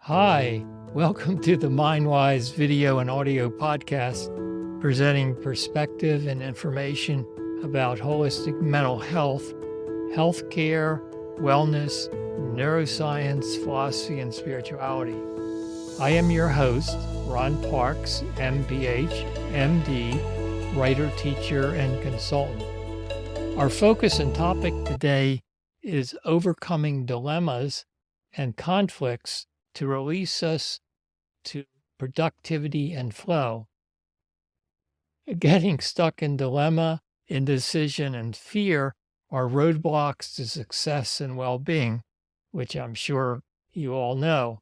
Hi, welcome to the MindWise video and audio podcast, presenting perspective and information about holistic mental health, healthcare, wellness, neuroscience, philosophy, and spirituality. I am your host, Ron Parks, MPH, MD, writer, teacher, and consultant. Our focus and topic today is overcoming dilemmas and conflicts to release us to productivity and flow. Getting stuck in dilemma, indecision, and fear are roadblocks to success and well-being, which I'm sure you all know.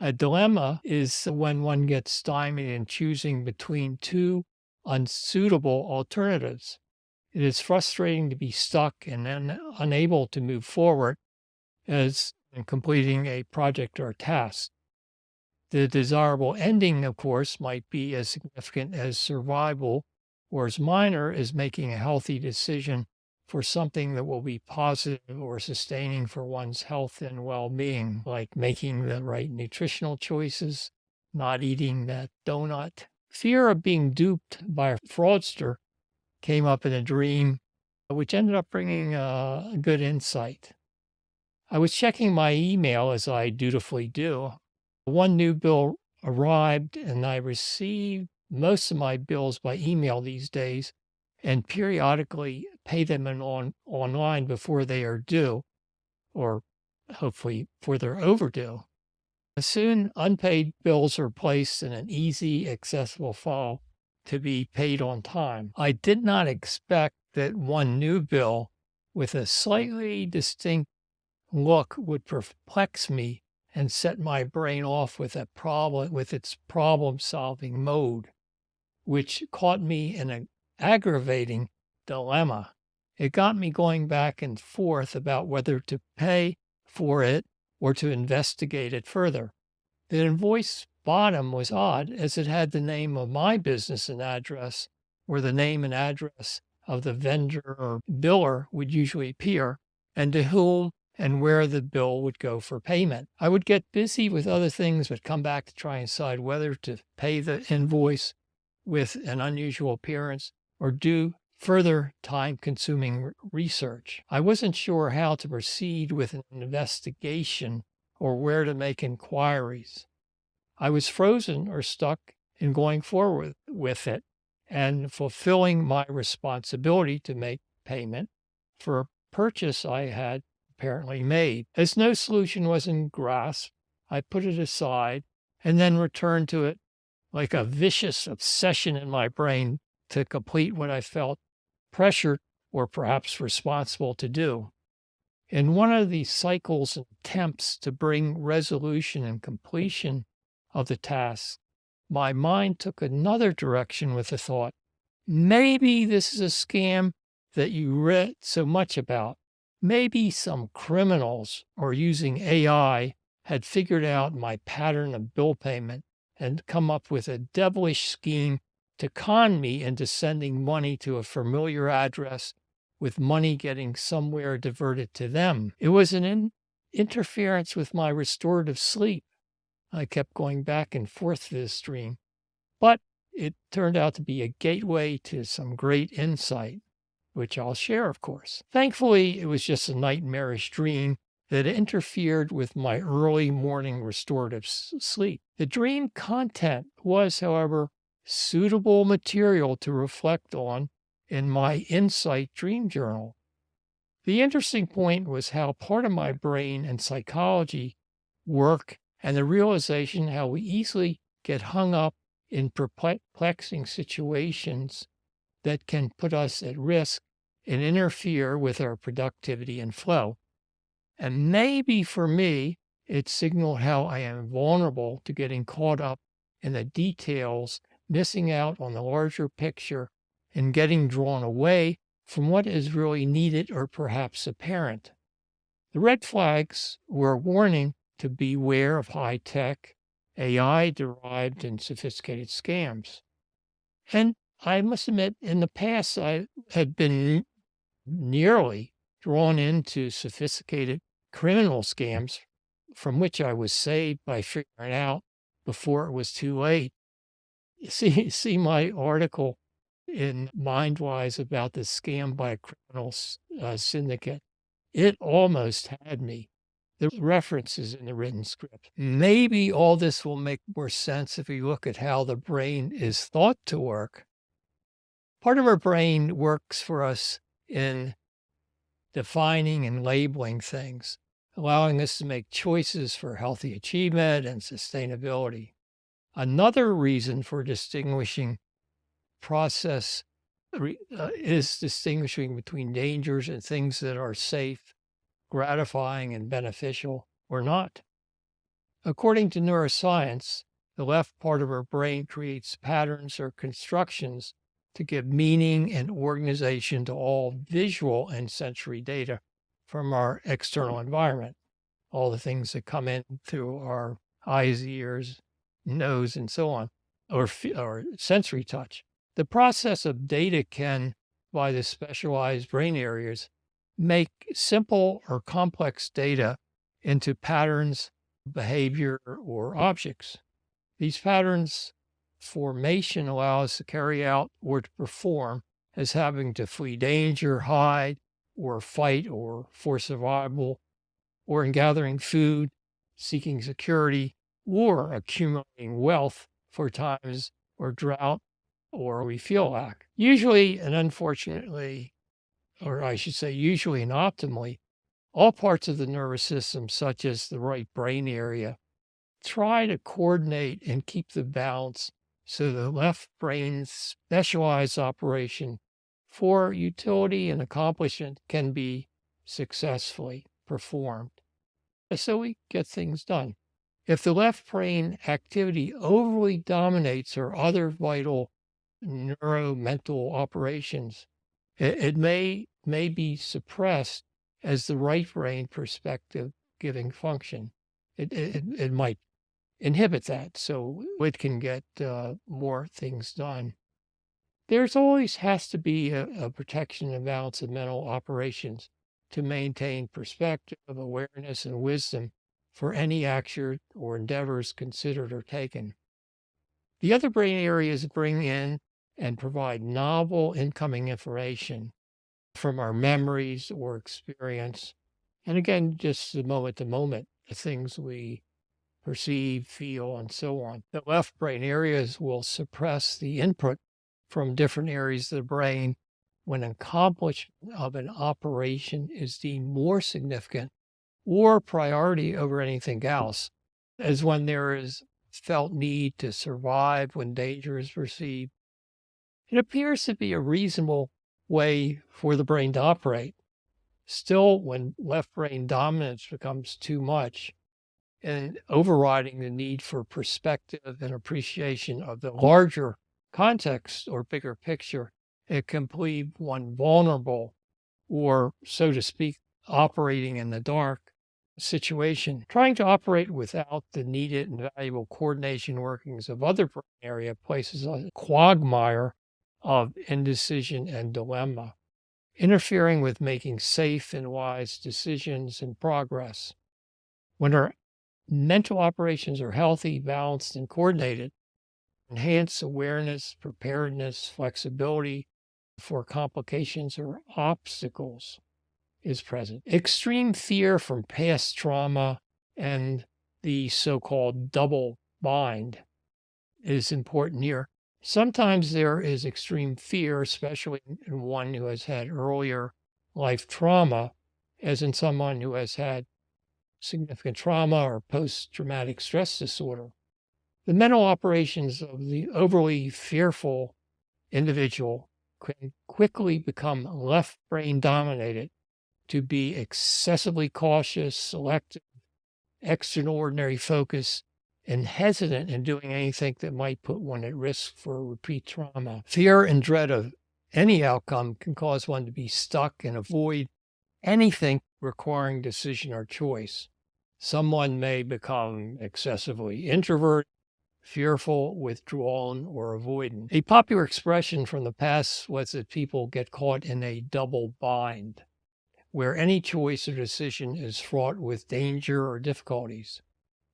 A dilemma is when one gets stymied in choosing between two unsuitable alternatives. It is frustrating to be stuck and unable to move forward as in completing a project or task. The desirable ending, of course, might be as significant as survival or as minor as making a healthy decision for something that will be positive or sustaining for one's health and well-being, like making the right nutritional choices, not eating that donut. Fear of being duped by a fraudster came up in a dream, which ended up bringing a good insight. I was checking my email as I dutifully do. One new bill arrived, and I receive most of my bills by email these days and periodically pay them online before they are due, or hopefully before they're overdue. Soon, unpaid bills are placed in an easy, accessible file to be paid on time. I did not expect that one new bill with a slightly distinct look would perplex me and set my brain off with its problem-solving mode, which caught me in an aggravating dilemma. It got me going back and forth about whether to pay for it or to investigate it further. The invoice bottom was odd, as it had the name of my business and address, where the name and address of the vendor or biller would usually appear, and to whom and where the bill would go for payment. I would get busy with other things, but come back to try and decide whether to pay the invoice with an unusual appearance or do further time-consuming research. I wasn't sure how to proceed with an investigation or where to make inquiries. I was frozen or stuck in going forward with it and fulfilling my responsibility to make payment for a purchase I had apparently made. As no solution was in grasp, I put it aside and then returned to it like a vicious obsession in my brain to complete what I felt pressured or perhaps responsible to do. In one of these cycles and attempts to bring resolution and completion of the task, my mind took another direction with the thought, maybe this is a scam that you read so much about. Maybe some criminals or using AI had figured out my pattern of bill payment and come up with a devilish scheme to con me into sending money to a familiar address with money getting somewhere diverted to them. It was an interference with my restorative sleep. I kept going back and forth to this dream, but it turned out to be a gateway to some great insight, which I'll share, of course. Thankfully, it was just a nightmarish dream that interfered with my early morning restorative sleep. The dream content was, however, suitable material to reflect on in my insight dream journal. The interesting point was how part of my brain and psychology work, and the realization how we easily get hung up in perplexing situations that can put us at risk and interfere with our productivity and flow. And maybe for me, it signaled how I am vulnerable to getting caught up in the details, missing out on the larger picture, and getting drawn away from what is really needed or perhaps apparent. The red flags were a warning to beware of high-tech, AI-derived and sophisticated scams. And I must admit, in the past, I had been nearly drawn into sophisticated criminal scams from which I was saved by figuring out before it was too late. See my article in Mindwise about the scam by a criminal syndicate. It almost had me. The references in the written script. Maybe all this will make more sense if we look at how the brain is thought to work. Part of our brain works for us in defining and labeling things, allowing us to make choices for healthy achievement and sustainability. Another reason for distinguishing process is distinguishing between dangers and things that are safe, gratifying, and beneficial or not. According to neuroscience, the left part of our brain creates patterns or constructions to give meaning and organization to all visual and sensory data from our external environment, all the things that come in through our eyes, ears, nose, and so on, or sensory touch. The process of data can, by the specialized brain areas, make simple or complex data into patterns, behavior, or objects. These patterns formation allow us to carry out or to perform as having to flee danger, hide, or fight, or for survival, or in gathering food, seeking security, or accumulating wealth for times or drought, or we feel lack. Usually and unfortunately, or I should say usually and optimally, all parts of the nervous system, such as the right brain area, try to coordinate and keep the balance so the left brain's specialized operation for utility and accomplishment can be successfully performed. So we get things done. If the left brain activity overly dominates our other vital neuromental operations, it may be suppressed as the right brain perspective giving function. It might inhibit that so it can get more things done. There's always has to be a protection and balance of mental operations to maintain perspective, awareness, and wisdom for any action or endeavors considered or taken. The other brain areas bring in and provide novel incoming information from our memories or experience. And again, just the moment to moment, the things we perceive, feel, and so on. The left brain areas will suppress the input from different areas of the brain when accomplishment of an operation is deemed more significant or priority over anything else, as when there is felt need to survive when danger is perceived. It appears to be a reasonable way for the brain to operate. Still, when left brain dominance becomes too much and overriding the need for perspective and appreciation of the larger context or bigger picture, it can leave one vulnerable or, so to speak, operating in the dark situation. Trying to operate without the needed and valuable coordination workings of other brain area places a quagmire of indecision and dilemma, interfering with making safe and wise decisions and progress. When our mental operations are healthy, balanced, and coordinated, enhance awareness, preparedness, flexibility for complications or obstacles is present. Extreme fear from past trauma and the so-called double bind is important here. Sometimes there is extreme fear, especially in one who has had earlier life trauma, as in someone who has had significant trauma or post-traumatic stress disorder. The mental operations of the overly fearful individual can quickly become left brain dominated to be excessively cautious, selective, extraordinary focus, and hesitant in doing anything that might put one at risk for repeat trauma. Fear and dread of any outcome can cause one to be stuck and avoid anything requiring decision or choice. Someone may become excessively introverted, fearful, withdrawn, or avoidant. A popular expression from the past was that people get caught in a double bind, where any choice or decision is fraught with danger or difficulties.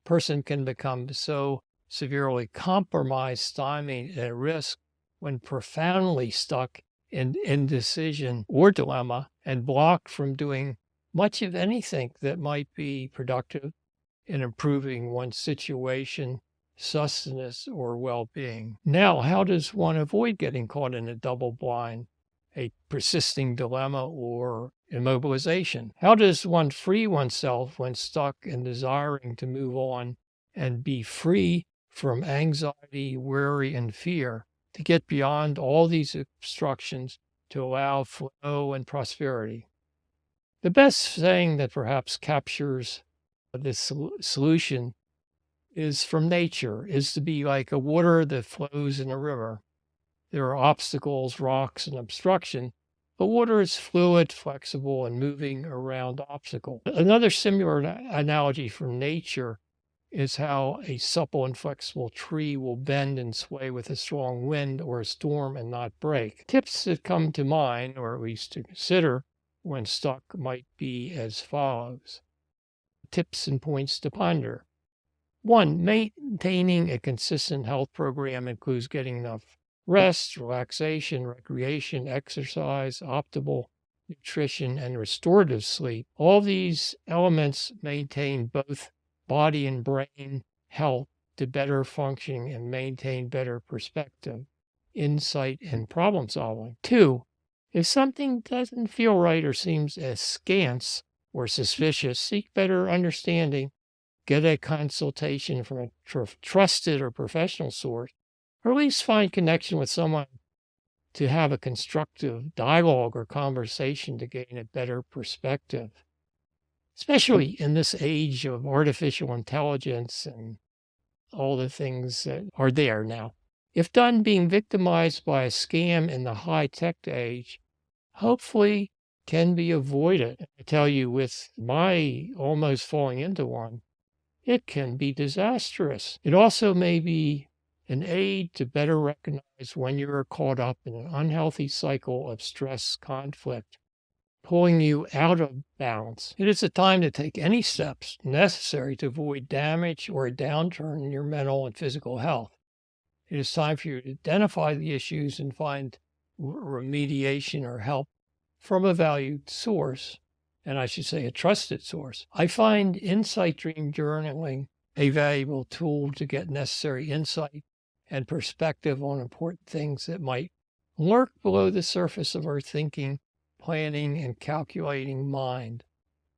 Person can become so severely compromised, stymied, and at risk when profoundly stuck in indecision or dilemma and blocked from doing much of anything that might be productive in improving one's situation, sustenance, or well-being. Now, how does one avoid getting caught in a double blind, a persisting dilemma, or immobilization? How does one free oneself when stuck in desiring to move on and be free from anxiety, worry, and fear, to get beyond all these obstructions to allow flow and prosperity? The best saying that perhaps captures this solution is from nature, is to be like a water that flows in a river. There are obstacles, rocks, and obstruction, but water is fluid, flexible, and moving around obstacles. Another similar analogy from nature is how a supple and flexible tree will bend and sway with a strong wind or a storm and not break. Tips that come to mind, or at least to consider when stuck, might be as follows. Tips and points to ponder. 1. Maintaining a consistent health program includes getting enough rest, relaxation, recreation, exercise, optimal nutrition, and restorative sleep. All these elements maintain both body and brain health to better functioning and maintain better perspective, insight, and problem solving. 2. If something doesn't feel right or seems askance or suspicious, seek better understanding. Get a consultation from a trusted or professional source, or at least find connection with someone to have a constructive dialogue or conversation to gain a better perspective. Especially in this age of artificial intelligence and all the things that are there now. If done being victimized by a scam in the high-tech age, hopefully can be avoided. I tell you, with my almost falling into one, it can be disastrous. It also may be an aid to better recognize when you are caught up in an unhealthy cycle of stress conflict, pulling you out of balance. It is a time to take any steps necessary to avoid damage or a downturn in your mental and physical health. It is time for you to identify the issues and find remediation or help from a valued source, and I should say a trusted source. I find insight dream journaling a valuable tool to get necessary insight and perspective on important things that might lurk below the surface of our thinking, planning, and calculating mind.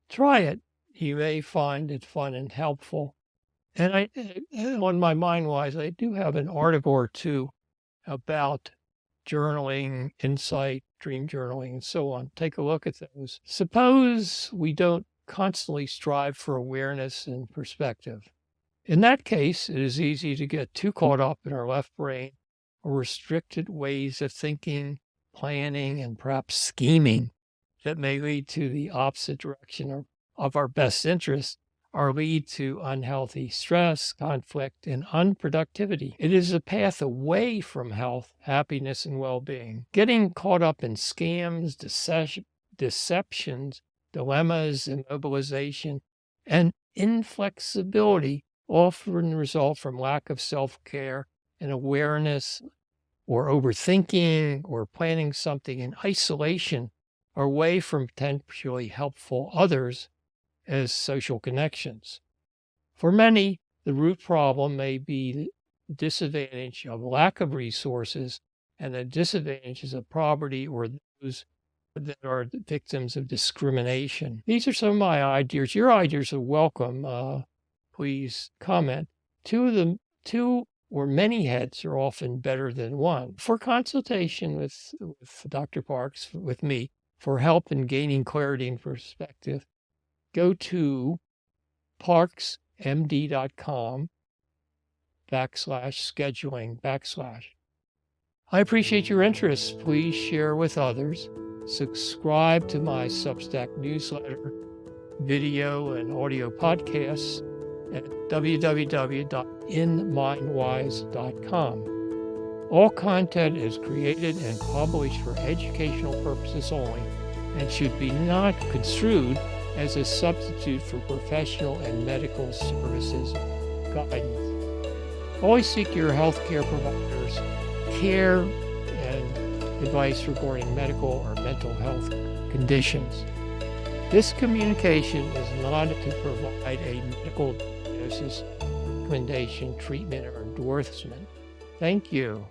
Try it. You may find it fun and helpful. And on my mind-wise, I do have an article or two about journaling, insight, dream journaling, and so on. Take a look at those. Suppose we don't constantly strive for awareness and perspective. In that case, it is easy to get too caught up in our left brain or restricted ways of thinking, planning, and perhaps scheming that may lead to the opposite direction of our best interest, or lead to unhealthy stress, conflict, and unproductivity. It is a path away from health, happiness, and well-being. Getting caught up in scams, deceptions, dilemmas, immobilization, and inflexibility often result from lack of self-care and awareness, or overthinking, or planning something in isolation, or away from potentially helpful others as social connections. For many, the root problem may be the disadvantage of lack of resources and the disadvantages of poverty or those that are victims of discrimination. These are some of my ideas. Your ideas are welcome. Please comment. Two or many heads are often better than one. For consultation with Dr. Parks, with me, for help in gaining clarity and perspective, go to parksmd.com/scheduling/. I appreciate your interest. Please share with others. Subscribe to my Substack newsletter, video and audio podcasts at www.inmindwise.com. All content is created and published for educational purposes only and should be not construed as a substitute for professional and medical services guidance. Always seek your healthcare provider's care and advice regarding medical or mental health conditions. This communication is not to provide a medical diagnosis, recommendation, treatment, or endorsement. Thank you.